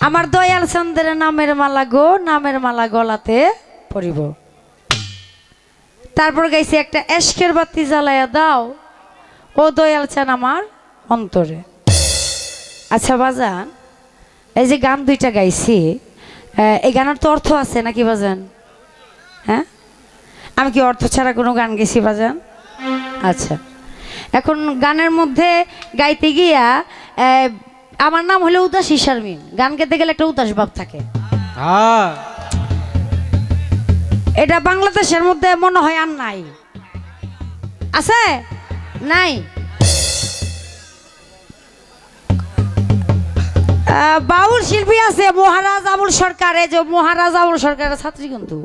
আমার দয়াল চন্দ্রের নামের মালা গো, নামের মালা গলাতে পরিব। তারপর গাইছি একটা এশকের বাতি জ্বালাইয়া দাও ও দয়াল চান আমার অন্তরে। আচ্ছা বাজান, এই যে গান দুইটা গাইছি, এই গানের তো অর্থ আছে নাকি বাজান? হ্যাঁ, আমি কি অর্থ ছাড়া কোনো গান গেছি বাজান? আচ্ছা, এখন গানের মধ্যে গাইতে গিয়া আমার নাম হলো উদাসী শারমিন। গান গাইতে গেলে একটা উদাস ভাব থাকে। এটা বাংলাদেশের মধ্যে মনে হয় আর নাই, আছে নাই? বাউল শিল্পী আছে মহারাজ আবুল সরকার, এই যে মহারাজ আবুল সরকারের ছাত্রী কিন্তু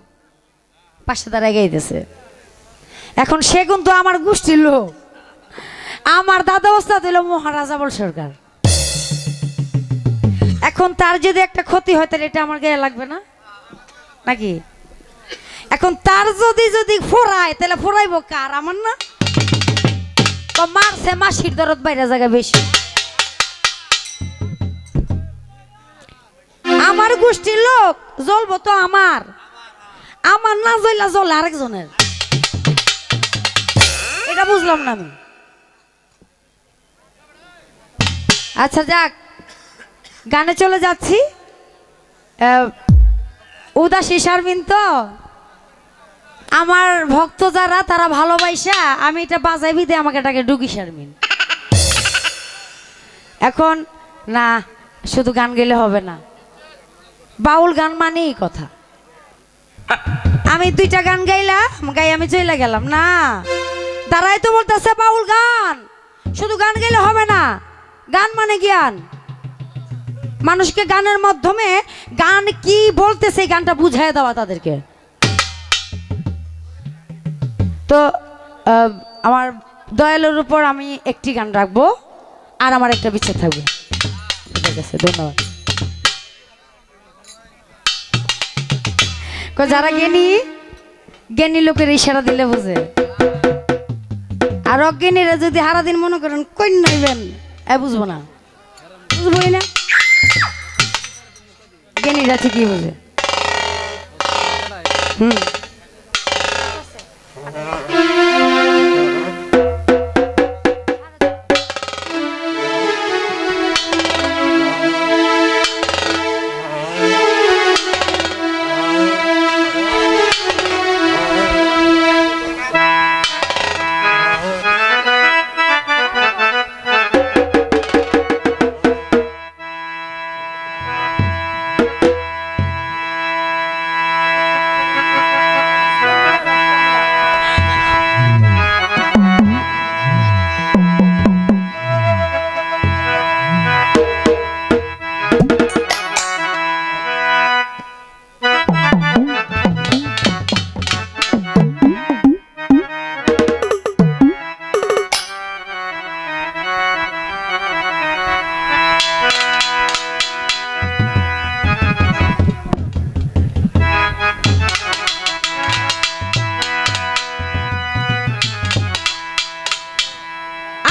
পাশে দাঁড়ায় গাইতেছে। এখন সে কিন্তু আমার গোষ্ঠীর লোক, আমার দাদা ওস্তাদ হইল মহারাজ আবুল সরকার। এখন তার যদি একটা ক্ষতি হয় তাহলে এটা আমার গায়ে লাগবে না নাকি? এখন তার যদি ফোরায় তাহলে ফোরাইবো কার? আমার না? তো মারছে মাসির দরদ বাইরে জায়গা বেশি। আমার গোষ্ঠীর লোক জ্বলবো তো আমার না জ্বলা জ্বলে আরেকজনের। এটা বুঝলাম না আমি। আচ্ছা যাক, গানে চলে যাচ্ছি। উদাসী শারমিন তো আমার ভক্ত যারা, তারা ভালোবাসা আমি এটা বাজাইবি দে আমাকে এটাকে ডুগি শারমিন। এখন না, শুধু গান গেলে হবে না, বাউল গান মানেই কথা। আমি দুইটা গান গাইলাম, গাই আমি চলে গেলাম না, তারাই তো বলতেছে বাউল গান, শুধু গান গেলে হবে না, গান মানে জ্ঞান। মানুষকে গানের মাধ্যমে গান কি বলতেছে গানটা বুঝাই দেওয়া তাদেরকে। তো আমার দয়ালের উপর আমি একটি গান রাখবো, আর আমার একটা বিচ্ছেদ থাকবে। ঠিক আছে, ধন্যবাদ। যারা জ্ঞানী লোকের ইশারা দিলে বুঝে, আর অজ্ঞানীরা যদি সারাদিন মনে করেন কই নাইবেন, বুঝবো না, বুঝবোই না। জ্ঞানীরা ঠিকই বুঝে।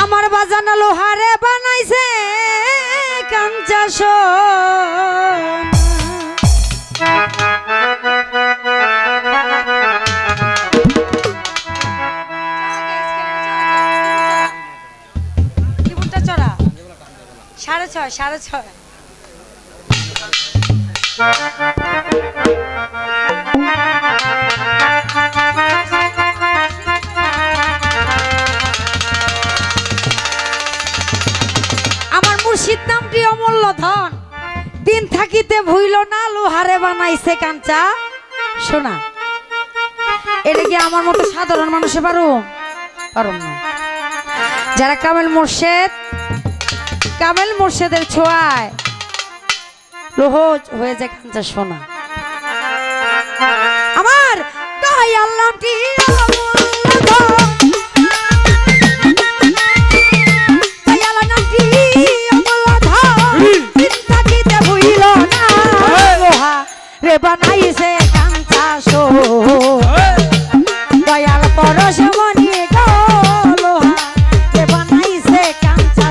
আমার বাজানো লোহারে বানাইছে কাঞ্চা চড়া 6:30 মুর্শিদ নামটি অমূল্য ধন, দিন থাকিতে ভুইল না লোহারে বানাইছে কাঞ্চা সোনা। এটা কি আমার মতো সাধারণ মানুষে পারুম না? যারা কামেল মুর্শেদের ছোঁয়ায় লোহ হয়ে যায় কাঞ্চা সোনা। আমার তাই আল্লাহটি অমূল্য ধন, বানাইছে কাঞ্চা দয়াল পরশ মনি গো লোহা বানাইছে কাঞ্চা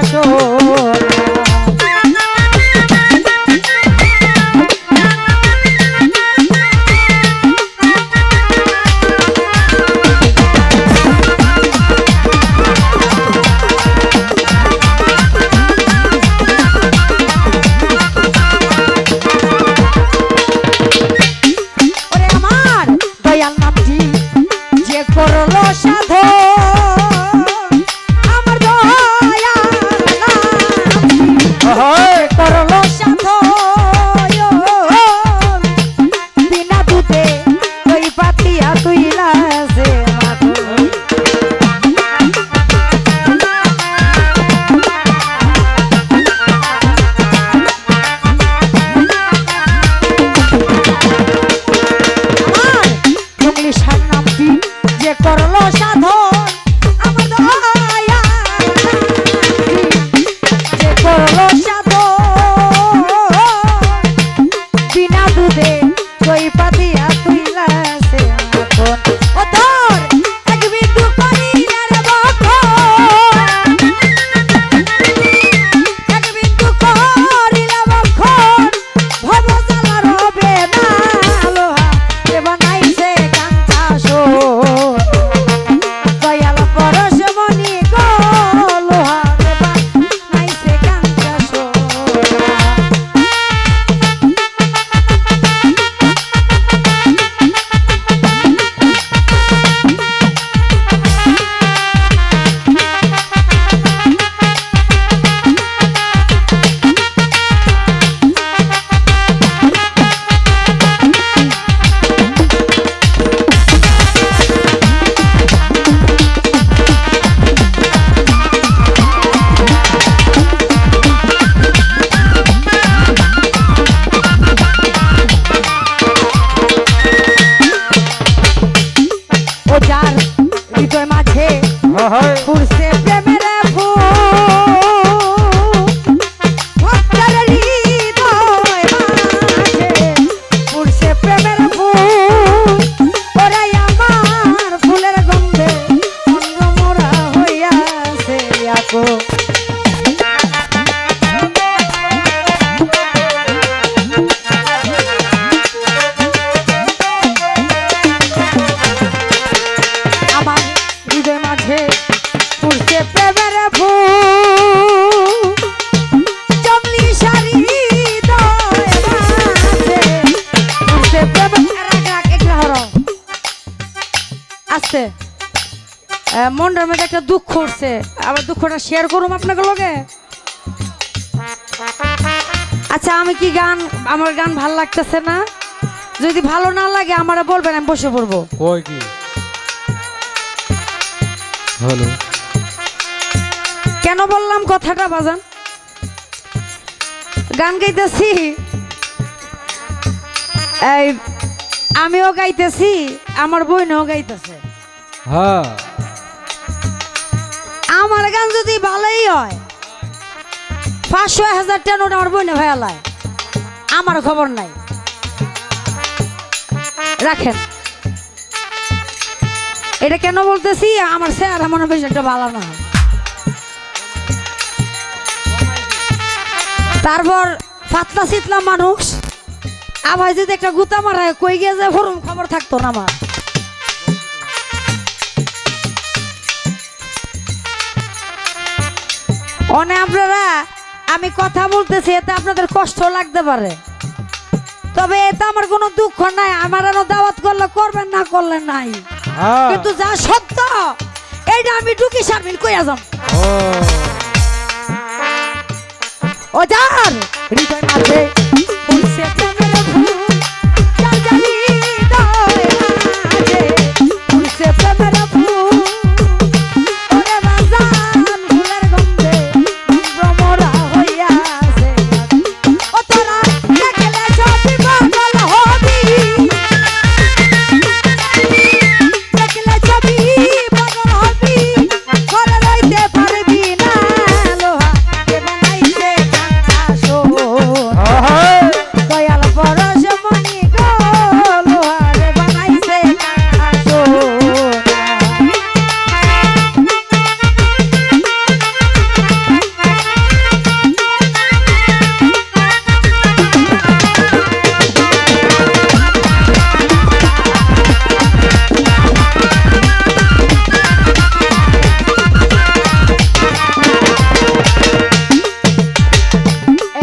আছে মনটার মধ্যে একটা দুঃখ উঠছে, আবার দুঃখটা শেয়ার করুম আপনাকে লগে। আচ্ছা আমি কি গান, আমার গান ভাল লাগতেছে না? যদি ভালো না লাগে আমারা বলবেন, আমি বসে পড়বো। কই কি হলো? কেন বললাম কথাটা বাজান? গান গাইতেছি, এই আমিও গাইতেছি, আমার বোনও গাইতেছে। হ্যাঁ আমার গান যদি ভালোই হয় 500-1000 টাকা নোট আমার বোনে ভাইয়ালায়, আমার খবর নাই, রাখেন। এটা কেন বলতেছি, আমার চেহারা মনে বেশ একটা ভালো না। তারপর পাতলা শীতলা মানুষ, আবার যদি একটা গুতা মারায় কই গিয়ে যায় ফরম খবর থাকতো না আমার। অনে আপনারা, আমি কথা বলতেছি এতে আপনাদের কষ্ট লাগতে পারে, তবে এতে আমার কোনো দুঃখ নাই। আমার আরো দাওয়াত করলে করবেন, না করলে নাই, কিন্তু যা সত্য এইটা আমি ঢুকি সারবিন কইয়া যাম। ও যার হৃদয় মাঝে ফুলছে প্রেমের ফুল, যার জানি হৃদয় মাঝে ফুলছে প্রেমের ফুল, ওরে বাজান ফুলের গন্ধে ভ্রমরা হইয়াছে, ও তোরা দেখলে সবই পাগল হবি, দেখলে সবই পাগল হবি, ঘরে রইতে পারবি না, লোহা কে বানাইছে দয়াল পরশ মনি গো, লোহারে বানাইছে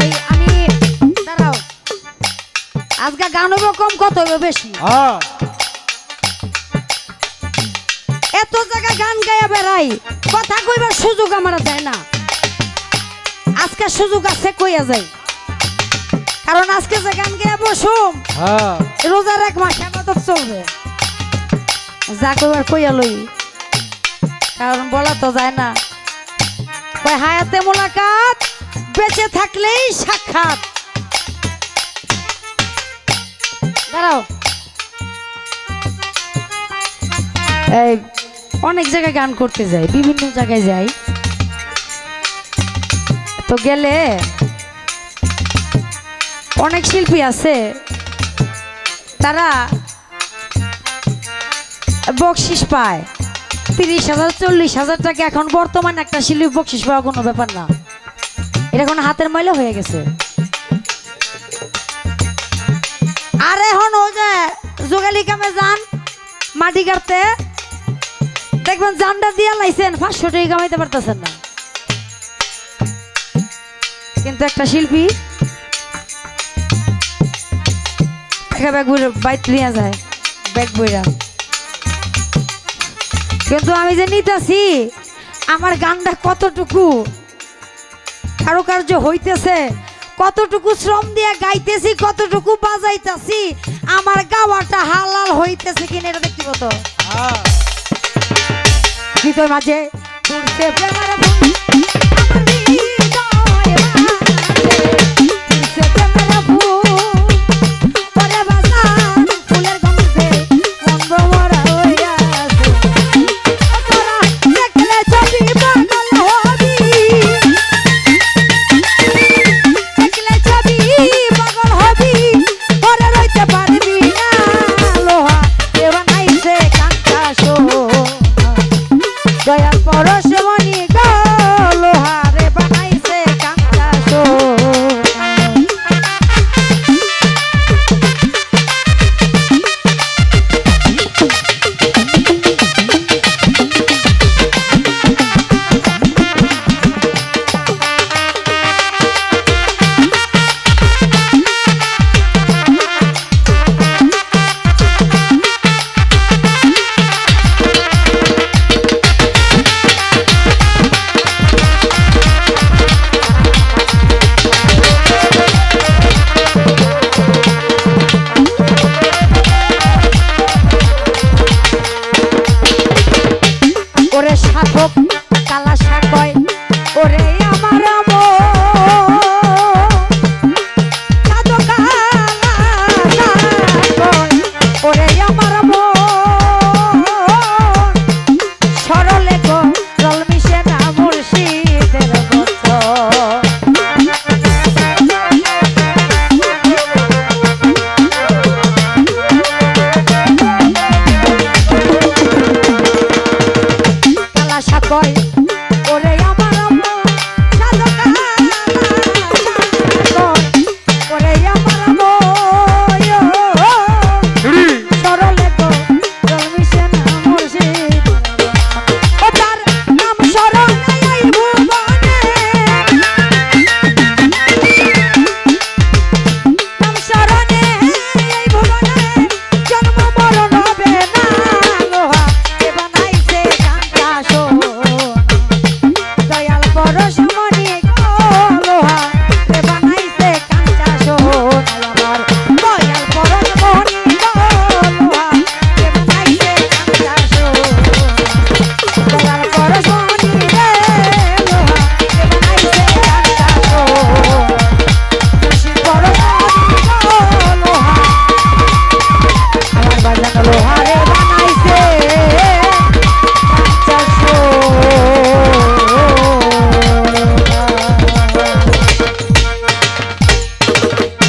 এই আমি দাঁড়াও, আজকে গান হইব কম, কত হইব বেশি? এত জায়গা গান গাইয়া বেড়াই, কথা কইবার সুযোগ আমার দেয় না। আজকে সুযোগ আছে, কইয়া যাই, কারণ আজকে যে গান গাইয়া বসুম রোজার 1 মাস আবাদত চলবে, যা কইবার কইয়া লই, কারণ বলা তো যায় না। কই হায়াতে মোলাকাত, বেঁচে থাকলেই সাক্ষাৎ। দাঁড়াও, এই অনেক জায়গায় গান করতে যাই, বিভিন্ন জায়গায় যাই, তো গেলে অনেক শিল্পী আছে, তারা বকশিস পায় 30,000-40,000 টাকা। এখন বর্তমানে একটা শিল্পী বকশিস পাওয়া কোনো ব্যাপার না, এটা এখন হাতের ময়লা হয়ে গেছে। আর এখন ও যে যোগালি কামে যান মাটি কাটতে, দেখবেন জানটা দিয়া লাইছেন 500 টাকা কামাইতে পারতেছেন না, কিন্তু একটা শিল্পী ব্যাগ বইরা বাইক নিয়ে যায়, ব্যাগ বইরা। কিন্তু আমি যে নিতেছি আমার গানটা কতটুকু কারুকার্য হইতেছে, কতটুকু শ্রম দিয়ে গাইতেছি, কতটুকু বাজাইতেছি, আমার গাওয়াটা হালাল হইতেছে কিনা এটা ব্যক্তিগত। হৃদয় মাঝে ফুলছে প্রেমের ফুল,